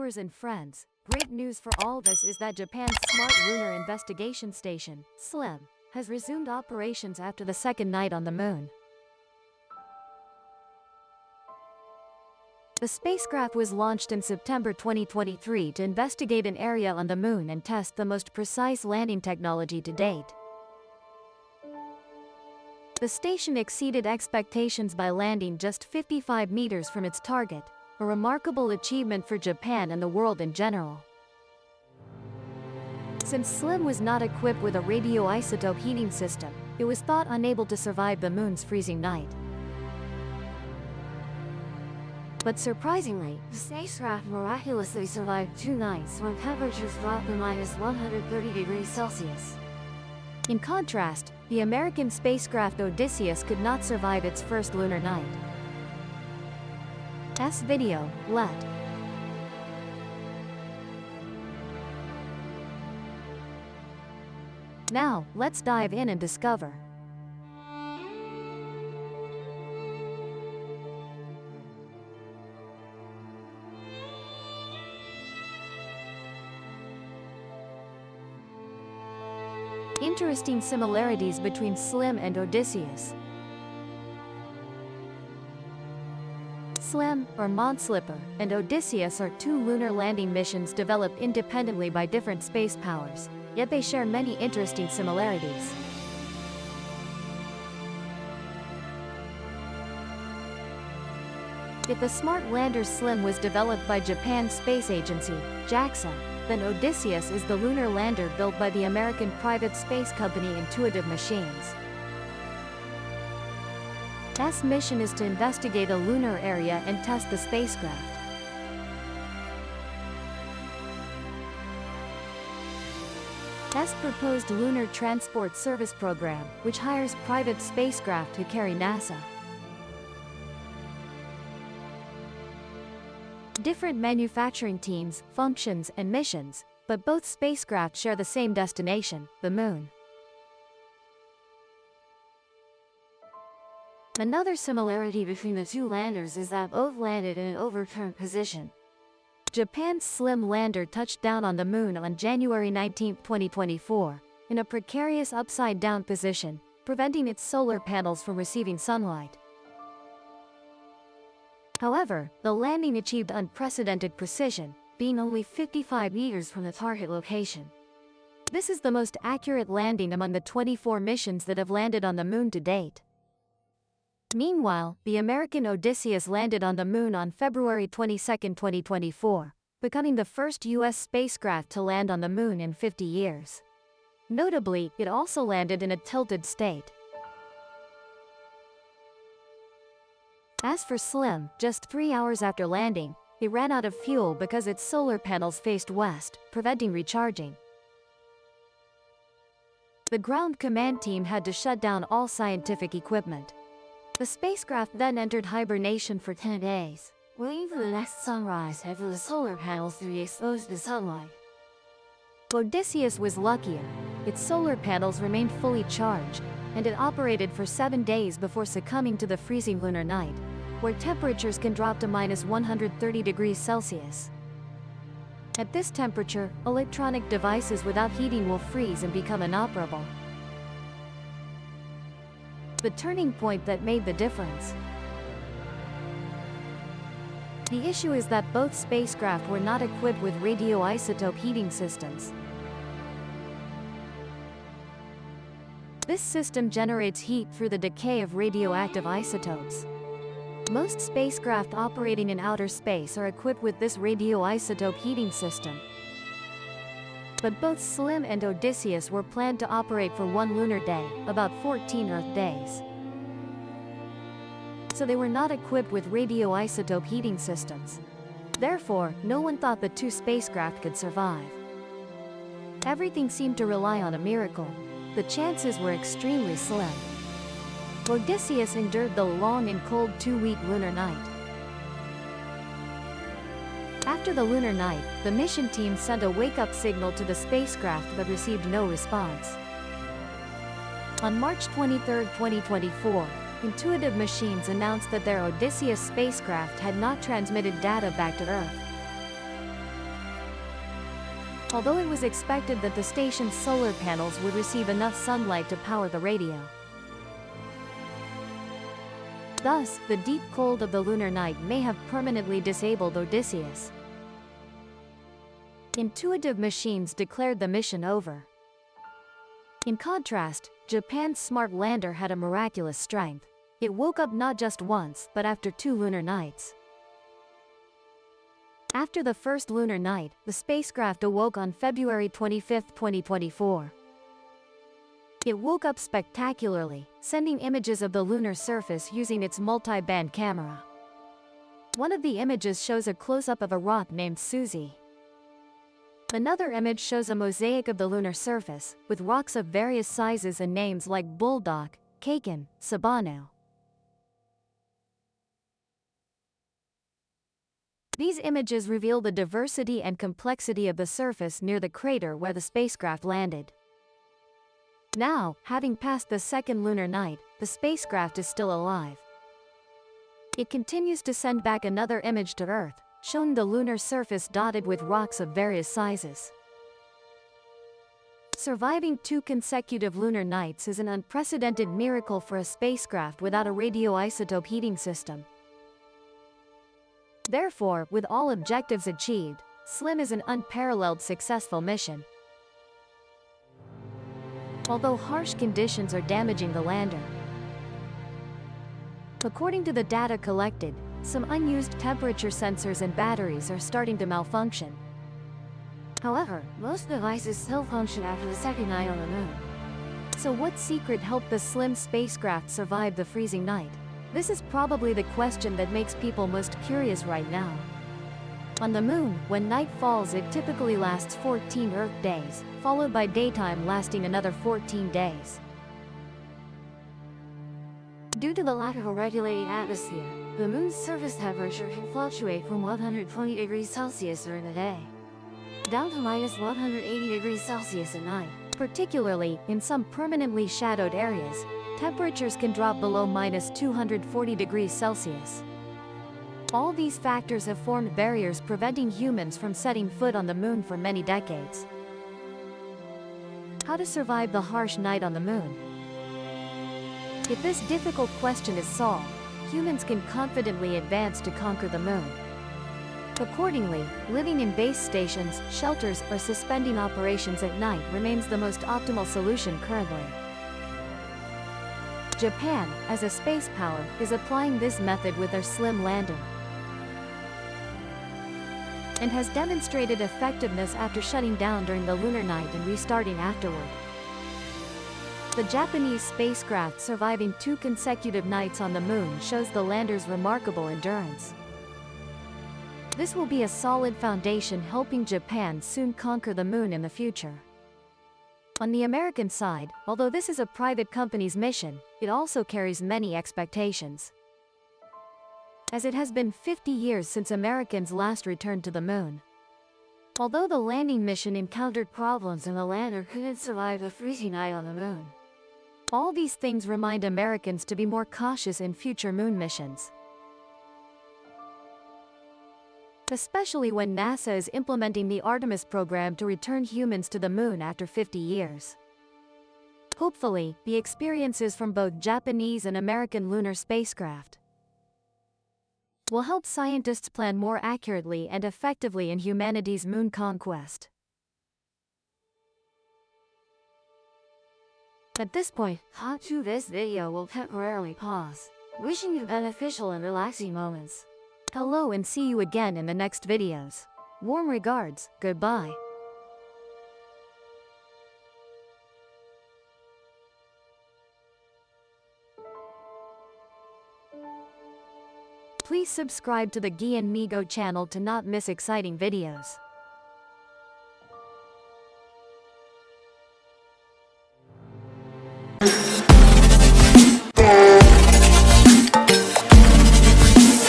viewers and friends, great news for all of us is that Japan's smart lunar investigation station, SLIM, has resumed operations after the second night on the moon. The spacecraft was launched in September 2023 to investigate an area on the moon and test the most precise landing technology to date. The station exceeded expectations by landing just 55 meters from its target, a remarkable achievement for Japan and the world in general. Since SLIM was not equipped with a radioisotope heating system, it was thought unable to survive the moon's freezing night. But surprisingly, the spacecraft miraculously survived 2 nights when temperatures dropped to -130°C. In contrast, the American spacecraft Odysseus could not survive its first lunar night. Video, let. Now, let's dive in and discover. Interesting similarities between SLIM and Odysseus. SLIM, or Moonslipper, and Odysseus are 2 lunar landing missions developed independently by different space powers, yet they share many interesting similarities. If the smart lander SLIM was developed by Japan's space agency, JAXA, then Odysseus is the lunar lander built by the American private space company Intuitive Machines. TESS mission is to investigate a lunar area and test the spacecraft. TESS proposed Lunar Transport Service Program, which hires private spacecraft to carry NASA. Different manufacturing teams, functions, and missions, but both spacecraft share the same destination, the moon. Another similarity between the 2 landers is that both landed in an overturned position. Japan's SLIM lander touched down on the moon on January 19, 2024, in a precarious upside-down position, preventing its solar panels from receiving sunlight. However, the landing achieved unprecedented precision, being only 55 meters from the target location. This is the most accurate landing among the 24 missions that have landed on the moon to date. Meanwhile, the American Odysseus landed on the moon on February 22, 2024, becoming the first U.S. spacecraft to land on the moon in 50 years. Notably, it also landed in a tilted state. As for SLIM, just 3 hours after landing, it ran out of fuel because its solar panels faced west, preventing recharging. The ground command team had to shut down all scientific equipment. The spacecraft then entered hibernation for 10 days, waiting for the next sunrise and for the solar panels to be exposed to sunlight. Odysseus was luckier. Its solar panels remained fully charged, and it operated for 7 days before succumbing to the freezing lunar night, where temperatures can drop to -130°C. At this temperature, electronic devices without heating will freeze and become inoperable. The turning point that made the difference. The issue is that both spacecraft were not equipped with radioisotope heating systems. This system generates heat through the decay of radioactive isotopes. Most spacecraft operating in outer space are equipped with this radioisotope heating system. But both SLIM and Odysseus were planned to operate for 1 lunar day, about 14 Earth days. So they were not equipped with radioisotope heating systems. Therefore, no one thought the 2 spacecraft could survive. Everything seemed to rely on a miracle. The chances were extremely slim. Odysseus endured the long and cold 2-week lunar night. After the lunar night, the mission team sent a wake-up signal to the spacecraft but received no response. On March 23, 2024, Intuitive Machines announced that their Odysseus spacecraft had not transmitted data back to Earth. although it was expected that the station's solar panels would receive enough sunlight to power the radio. Thus, the deep cold of the lunar night may have permanently disabled Odysseus. Intuitive Machines declared the mission over. In contrast, Japan's smart lander had a miraculous strength. It woke up not just once, but after 2 lunar nights. After the first lunar night, the spacecraft awoke on February 25, 2024. It woke up spectacularly, sending images of the lunar surface using its multi-band camera. One of the images shows a close-up of a rock named Suzy. Another image shows a mosaic of the lunar surface, with rocks of various sizes and names like Bulldog, Kaken, Sabano. These images reveal the diversity and complexity of the surface near the crater where the spacecraft landed. Now, having passed the second lunar night, the spacecraft is still alive. It continues to send back another image to Earth, showing the lunar surface dotted with rocks of various sizes. Surviving 2 consecutive lunar nights is an unprecedented miracle for a spacecraft without a radioisotope heating system. Therefore, with all objectives achieved, SLIM is an unparalleled successful mission. Although harsh conditions are damaging the lander. According to the data collected, some unused temperature sensors and batteries are starting to malfunction. However, most devices still function after the second night on the moon. So what secret helped the SLIM spacecraft survive the freezing night? This is probably the question that makes people most curious right now. On the moon, when night falls, it typically lasts 14 Earth days, followed by daytime lasting another 14 days. Due to the lack of a regulating atmosphere, the moon's surface temperature can fluctuate from 120 degrees Celsius during the day, down to minus 180 degrees Celsius at night. Particularly, in some permanently shadowed areas, temperatures can drop below minus 240 degrees Celsius. All these factors have formed barriers preventing humans from setting foot on the moon for many decades. How to survive the harsh night on the moon? If this difficult question is solved, humans can confidently advance to conquer the moon. Accordingly, living in base stations, shelters, or suspending operations at night remains the most optimal solution currently. Japan, as a space power, is applying this method with their SLIM lander, and has demonstrated effectiveness after shutting down during the lunar night and restarting afterward. The Japanese spacecraft surviving 2 consecutive nights on the moon shows the lander's remarkable endurance. This will be a solid foundation helping Japan soon conquer the moon in the future. On the American side, although this is a private company's mission, it also carries many expectations, as it has been 50 years since Americans last returned to the moon. Although the landing mission encountered problems and the lander couldn't survive the freezing night on the moon, all these things remind Americans to be more cautious in future moon missions, especially when NASA is implementing the Artemis program to return humans to the moon after 50 years. Hopefully, the experiences from both Japanese and American lunar spacecraft will help scientists plan more accurately and effectively in humanity's moon conquest. At this point, this video will temporarily pause. Wishing you beneficial and relaxing moments. Hello and see you again in the next videos. Warm regards, goodbye. Please subscribe to the Gian Migo channel to not miss exciting videos.